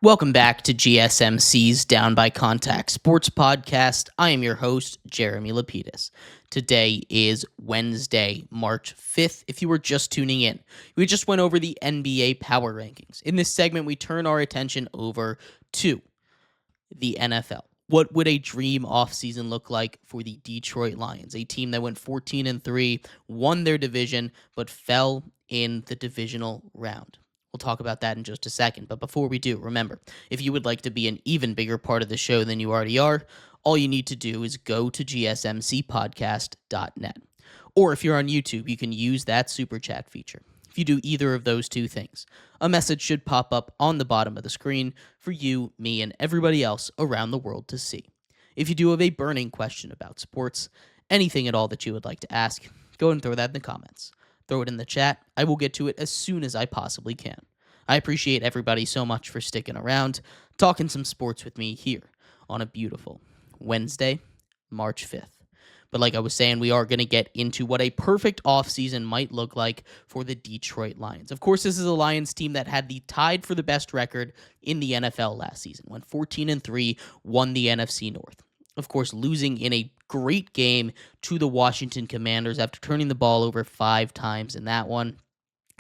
Welcome back to GSMC's Down by Contact Sports Podcast. I am your host, Jeremy Lapidus. Today is Wednesday, March 5th. If you were just tuning in, we just went over the NBA Power Rankings. In this segment, we turn our attention over to the NFL. What would a dream offseason look like for the Detroit Lions, a team that went 14-3, won their division, but fell in the divisional round? We'll talk about that in just a second. But before we do, remember, if you would like to be an even bigger part of the show than you already are, all you need to do is go to gsmcpodcast.net. Or if you're on YouTube, you can use that super chat feature. If you do either of those two things, a message should pop up on the bottom of the screen for you, me, and everybody else around the world to see. If you do have a burning question about sports, anything at all that you would like to ask, go and throw that in the comments. Throw it in the chat. I will get to it as soon as I possibly can. I appreciate everybody so much for sticking around, talking some sports with me here on a beautiful Wednesday, March 5th. But like I was saying, we are going to get into what a perfect offseason might look like for the Detroit Lions. Of course, this is a Lions team that had the tied for the best record in the NFL last season. Went 14-3, won the NFC North. Of course, losing in a great game to the Washington Commanders after turning the ball over 5 times in that one.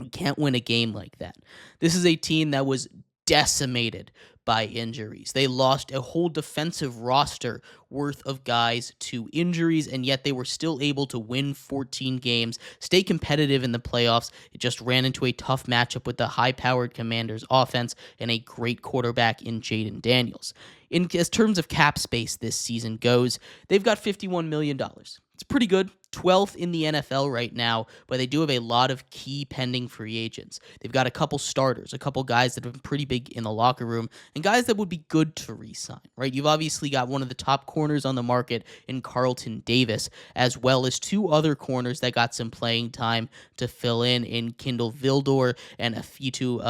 You can't win a game like that. This is a team that was decimated by injuries. They lost a whole defensive roster worth of guys to injuries, and yet they were still able to win 14 games, stay competitive in the playoffs. It just ran into a tough matchup with the high-powered Commanders offense and a great quarterback in Jaden Daniels. In terms of cap space this season goes, they've got $51 million. It's pretty good. 12th in the NFL right now, but they do have a lot of key pending free agents. They've got a couple starters, a couple guys that have been pretty big in the locker room, and guys that would be good to re-sign, right? You've obviously got one of the top corners on the market in Carlton Davis, as well as 2 other corners that got some playing time to fill in Kindle Vildor and Afitu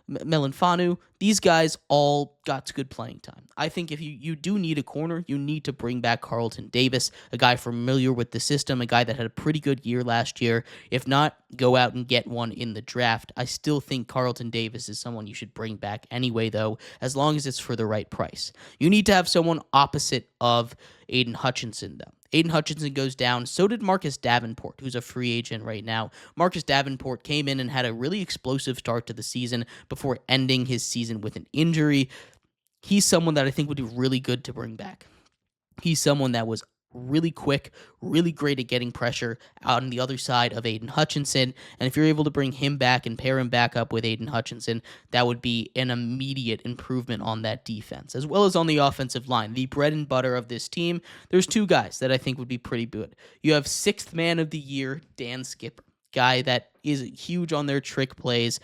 Melanfanu. These guys all got good playing time. I think if you do need a corner, you need to bring back Carlton Davis, a guy familiar with the system, a guy that had a pretty good year last year. If not, go out and get one in the draft. I still think Carlton Davis is someone you should bring back anyway, though, as long as it's for the right price. You need to have someone opposite of Aiden Hutchinson, though. Aiden Hutchinson goes down. So did Marcus Davenport, who's a free agent right now. Marcus Davenport came in and had a really explosive start to the season before ending his season with an injury. He's someone that I think would be really good to bring back. He's someone that was really quick, really great at getting pressure out on the other side of Aiden Hutchinson. And if you're able to bring him back and pair him back up with Aiden Hutchinson, that would be an immediate improvement on that defense, as well as on the offensive line. The bread and butter of this team, there's 2 guys that I think would be pretty good. You have 6th man of the year, Dan Skipper, guy that is huge on their trick plays,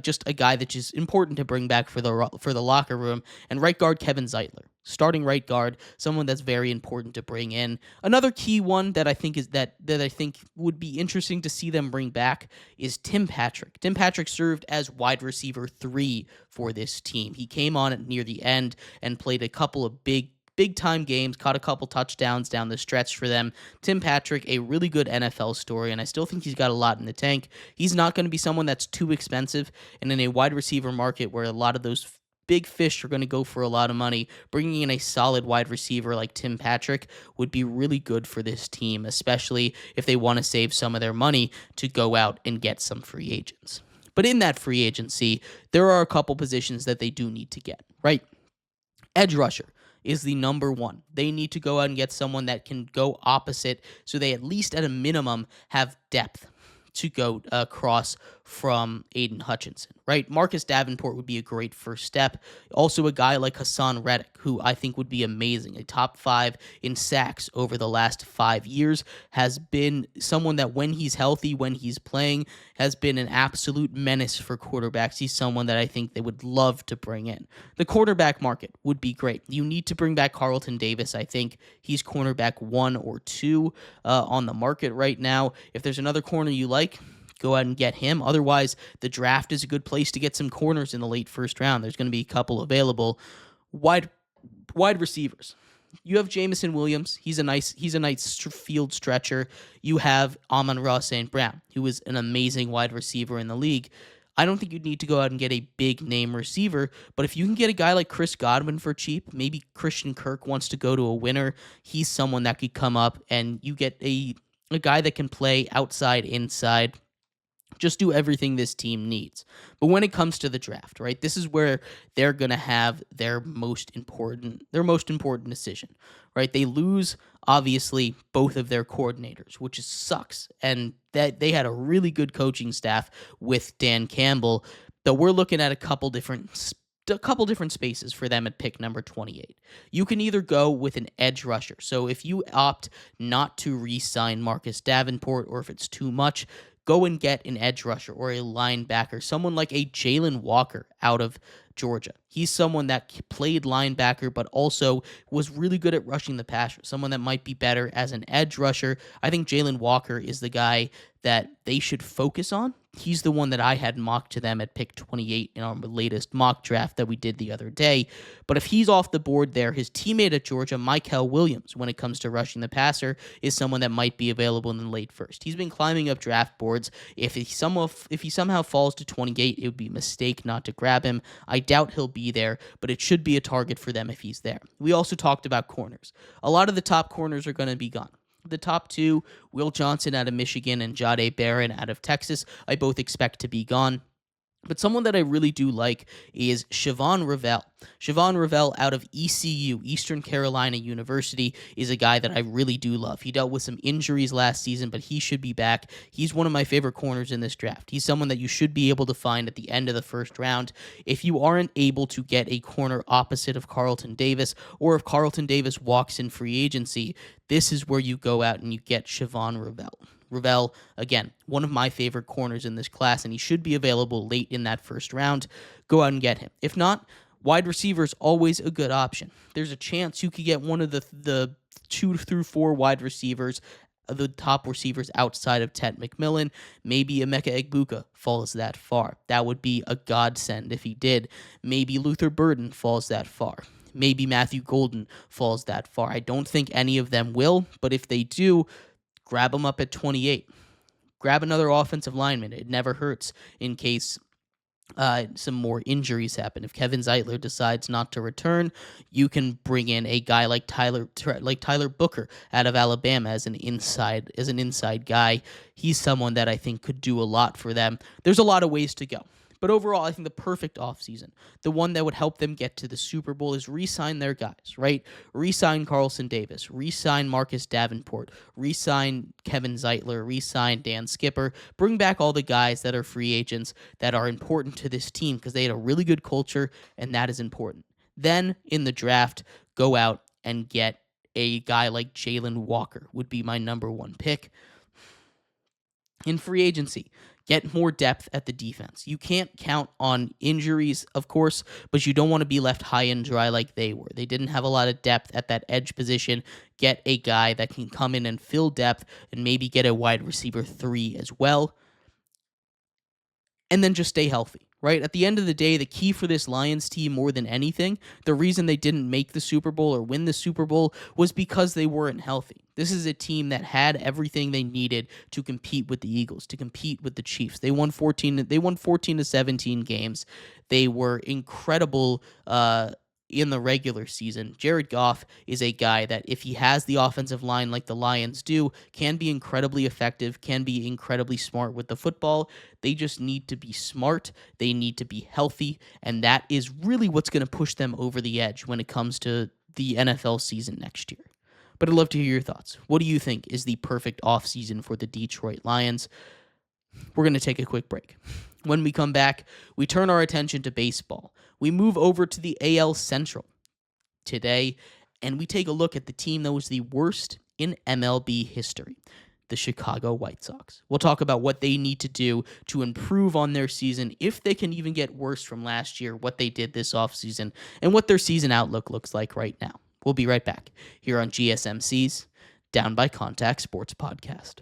just a guy that's just important to bring back for the locker room. And right guard Kevin Zeitler, starting right guard, someone that's very important to bring in. Another key one that I think is that I think would be interesting to see them bring back is Tim Patrick. Tim Patrick served as wide receiver 3 for this team. He came on at near the end and played a couple of big-time games, caught a couple touchdowns down the stretch for them. Tim Patrick, a really good NFL story, and I still think he's got a lot in the tank. He's not going to be someone that's too expensive, and in a wide receiver market where a lot of those big fish are going to go for a lot of money, bringing in a solid wide receiver like Tim Patrick would be really good for this team, especially if they want to save some of their money to go out and get some free agents. But in that free agency, there are a couple positions that they do need to get, right? Edge rusher is the number one. They need to go out and get someone that can go opposite, so they at least at a minimum have depth to go across from Aiden Hutchinson, right? Marcus Davenport would be a great first step. Also a guy like Hassan Reddick, who I think would be amazing, a top 5 in sacks over the last 5 years, has been someone that when he's healthy, when he's playing, has been an absolute menace for quarterbacks. He's someone that I think they would love to bring in. The quarterback market would be great. You need to bring back Carlton Davis. I think he's cornerback 1 or 2 on the market right now. If there's another corner you like, go out and get him. Otherwise, the draft is a good place to get some corners in the late first round. There's going to be a couple available. Wide receivers. You have Jamison Williams. He's a nice field stretcher. You have Amon-Ra St. Brown, who is an amazing wide receiver in the league. I don't think you'd need to go out and get a big name receiver, but if you can get a guy like Chris Godwin for cheap, maybe Christian Kirk wants to go to a winner, he's someone that could come up and you get a guy that can play outside, inside, just do everything this team needs. But when it comes to the draft, right, this is where they're going to have their most important decision, right? They lose obviously both of their coordinators, which sucks. And that they had a really good coaching staff with Dan Campbell. But we're looking at a couple different spaces for them at pick number 28. You can either go with an edge rusher. So if you opt not to re-sign Marcus Davenport, or if it's too much, go and get an edge rusher or a linebacker, someone like a Jalen Walker out of Georgia. He's someone that played linebacker, but also was really good at rushing the passer, someone that might be better as an edge rusher. I think Jalen Walker is the guy that they should focus on. He's the one that I had mocked to them at pick 28 in our latest mock draft that we did the other day. But if he's off the board there, his teammate at Georgia, Mykel Williams, when it comes to rushing the passer, is someone that might be available in the late first. He's been climbing up draft boards. If he somehow falls to 28, it would be a mistake not to grab him. I doubt he'll be there, but it should be a target for them if he's there. We also talked about corners. A lot of the top corners are going to be gone. The top two, Will Johnson out of Michigan and Jahdae Barron out of Texas, I both expect to be gone. But someone that I really do like is Siobhan Revell. Siobhan Revell out of ECU, Eastern Carolina University, is a guy that I really do love. He dealt with some injuries last season, but he should be back. He's one of my favorite corners in this draft. He's someone that you should be able to find at the end of the first round. If you aren't able to get a corner opposite of Carlton Davis, or if Carlton Davis walks in free agency, this is where you go out and you get Siobhan Revell. Revell, again, one of my favorite corners in this class, and he should be available late in that first round. Go out and get him. If not, wide receiver is always a good option. There's a chance you could get one of the 2 through 4 wide receivers, the top receivers outside of Ted McMillan. Maybe Emeka Egbuka falls that far. That would be a godsend if he did. Maybe Luther Burden falls that far. Maybe Matthew Golden falls that far. I don't think any of them will, but if they do, grab them up at 28. Grab another offensive lineman. It never hurts in case some more injuries happen. If Kevin Zeitler decides not to return, you can bring in a guy like Tyler Booker out of Alabama as an inside guy. He's someone that I think could do a lot for them. There's a lot of ways to go. But overall, I think the perfect offseason, the one that would help them get to the Super Bowl, is re-sign their guys, right? Re-sign Carlton Davis, re-sign Marcus Davenport, re-sign Kevin Zeitler, re-sign Dan Skipper. Bring back all the guys that are free agents that are important to this team because they had a really good culture, and that is important. Then, in the draft, go out and get a guy like Jalen Walker would be my number one pick. In free agency, get more depth at the defense. You can't count on injuries, of course, but you don't want to be left high and dry like they were. They didn't have a lot of depth at that edge position. Get a guy that can come in and fill depth and maybe get a wide receiver 3 as well. And then just stay healthy, right? At the end of the day, the key for this Lions team more than anything, the reason they didn't make the Super Bowl or win the Super Bowl was because they weren't healthy. This is a team that had everything they needed to compete with the Eagles, to compete with the Chiefs. They won 14 to 17 games. They were incredible in the regular season. Jared Goff is a guy that, if he has the offensive line like the Lions do, can be incredibly effective, can be incredibly smart with the football. They just need to be smart. They need to be healthy, and that is really what's going to push them over the edge when it comes to the NFL season next year. But I'd love to hear your thoughts. What do you think is the perfect offseason for the Detroit Lions? We're going to take a quick break. When we come back, we turn our attention to baseball. We move over to the AL Central today, and we take a look at the team that was the worst in MLB history, the Chicago White Sox. We'll talk about what they need to do to improve on their season, if they can even get worse from last year, what they did this offseason, and what their season outlook looks like right now. We'll be right back here on GSMC's Down by Contact Sports Podcast.